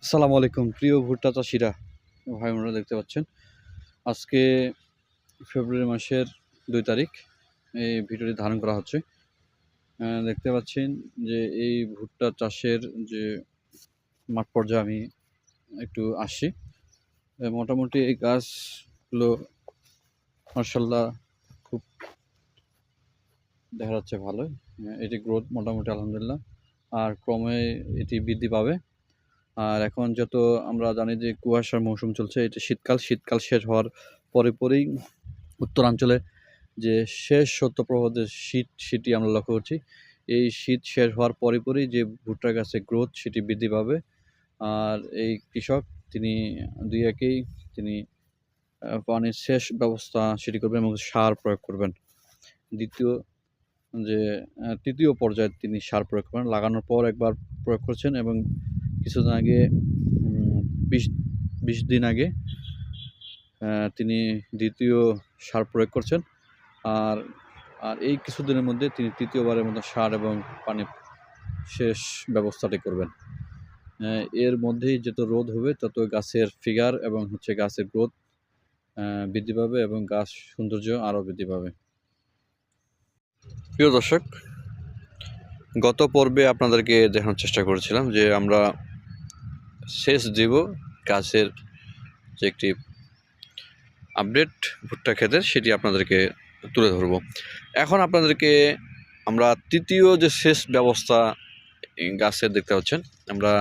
আসসালামু আলাইকুম প্রিয় ভুট্টা চাষিরা ভাই বোনেরা, দেখতে পাচ্ছেন আজকে ফেব্রুয়ারি মাসের 2 তারিখ এই ভিডিওটি ধারণ করা হচ্ছে। দেখতে পাচ্ছেন যে এই ভুট্টা চাষের যে মাঠ পর্যায়ে আমি একটু আসছি। মোটামুটি এই গাছগুলো মাশাআল্লাহ খুব দেখা যাচ্ছে ভালোই। এটি গ্রোথ মোটামুটি আলহামদুলিল্লাহ, আর ক্রমে এটি বৃদ্ধি পাবে। আর এখন যত আমরা জানি যে কুয়াশার মৌসুম চলছে, এটা শীতকাল শেষ হওয়ার পরেই উত্তরাঞ্চলে যে শেষ শৈত্যপ্রবাহ যে সেটি আমরা লক্ষ্য করছি। এই শীত শেষ হওয়ার পরেই যে ভুট্টা গাছের গ্রোথ সেটি বৃদ্ধি পাবে। আর এই কৃষক তিনি দুই একেই তিনি পানির সেচ ব্যবস্থা সেটি করবেন এবং সার প্রয়োগ করবেন। তৃতীয় পর্যায়ে তিনি সার প্রয়োগ করেন। লাগানোর পর একবার প্রয়োগ করছেন এবং কিছুদিন আগে 20 দিন আগে তিনি দ্বিতীয় সার প্রয়োগ করছেন। আর এই কিছুদিনের মধ্যে তিনি তৃতীয়বারের মতো সার এবং পানি সেচ ব্যবস্থাটি করবেন। এর মধ্যেই যত রোদ হবে তত গাছের ফিগার এবং গাছের গ্রোথ বৃদ্ধি পাবে এবং গাছ সৌন্দর্য আরও বৃদ্ধি পাবে। প্রিয় দর্শক, গত পর্বে আপনাদেরকে দেখানোর চেষ্টা করেছিলাম যে আমরা সেচ দেব গাছের যে একটি আপডেট ভুট্টা ক্ষেতের, সেটি আপনাদেরকে তুলে ধরব। এখন আপনাদেরকে আমরা তৃতীয় যে সেচ ব্যবস্থা গাছের দেখতে পাচ্ছেন, আমরা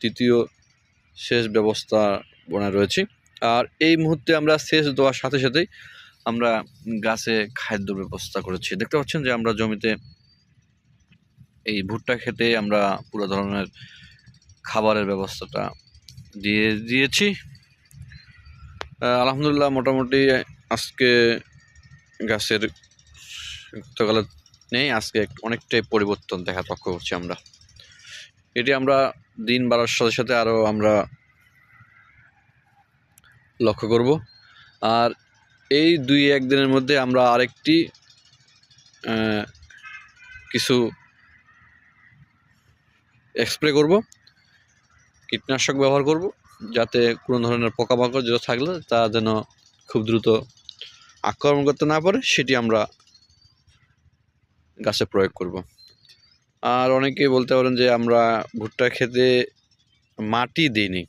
তৃতীয় সেচ ব্যবস্থা বনায় রয়েছি। আর এই মুহূর্তে আমরা সেচ দেওয়ার সাথে সাথেই আমরা গাছে খাদ্য ব্যবস্থা করেছি। দেখতে পাচ্ছেন যে আমরা জমিতে এই ভুট্টা খেতে আমরা পুরো ধরনের খাবারের ব্যবস্থাটা দিয়েছি। আলহামদুলিল্লাহ, মোটামুটি আজকে গাছের গতকালে নেই, আজকে অনেকটাই পরিবর্তন লক্ষ্য করছি আমরা। এটি আমরা দিন বাড়ার সাথে সাথে আরও আমরা লক্ষ্য করব। আর এই 2-1 দিনের মধ্যে আমরা আরেকটি কিছু স্প্রে করব, কীটনাশক ব্যবহার করব, যাতে কোনো ধরনের পোকামাকড় যেটা থাকলে তা যেন খুব দ্রুত আক্রমণ করতে না পারে, সেটি আমরা গাছে প্রয়োগ করব। আর অনেকেই বলতে পারেন যে আমরা ভুট্টা খেতে মাটি দিইনি।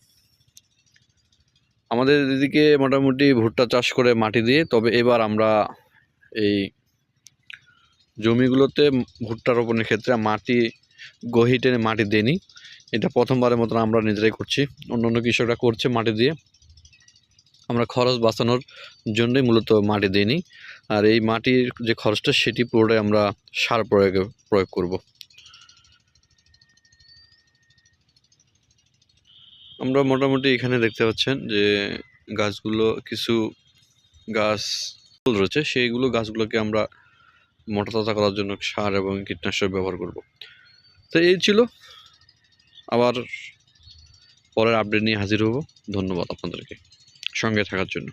আমাদের এদিকে মোটামুটি ভুট্টা চাষ করে মাটি দিয়ে, তবে এবার আমরা এই জমিগুলোতে ভুট্টা রোপণের ক্ষেত্রে মাটি গহি টেনে মাটি দিইনি। এটা প্রথমবারের মতন আমরা নিজেরাই করছি। অন্যান্য কৃষকরা করছে মাটি দিয়ে। আমরা খরচ বাঁচানোর জন্যই মূলত মাটি দিইনি। আর এই মাটির যে খরচটা সেটি পুরোটাই আমরা সার প্রয়োগ করব। আমরা মোটামুটি এখানে দেখতে পাচ্ছেন যে গাছগুলো, কিছু গাছ রয়েছে, সেইগুলো গাছগুলোকে আমরা মোটা তাজা করার জন্য সার এবং কীটনাশক ব্যবহার করব। তো এই ছিল, আবার পরের আপডেট নিয়ে হাজির হব। ধন্যবাদ আপনাদেরকে সঙ্গে থাকার জন্য।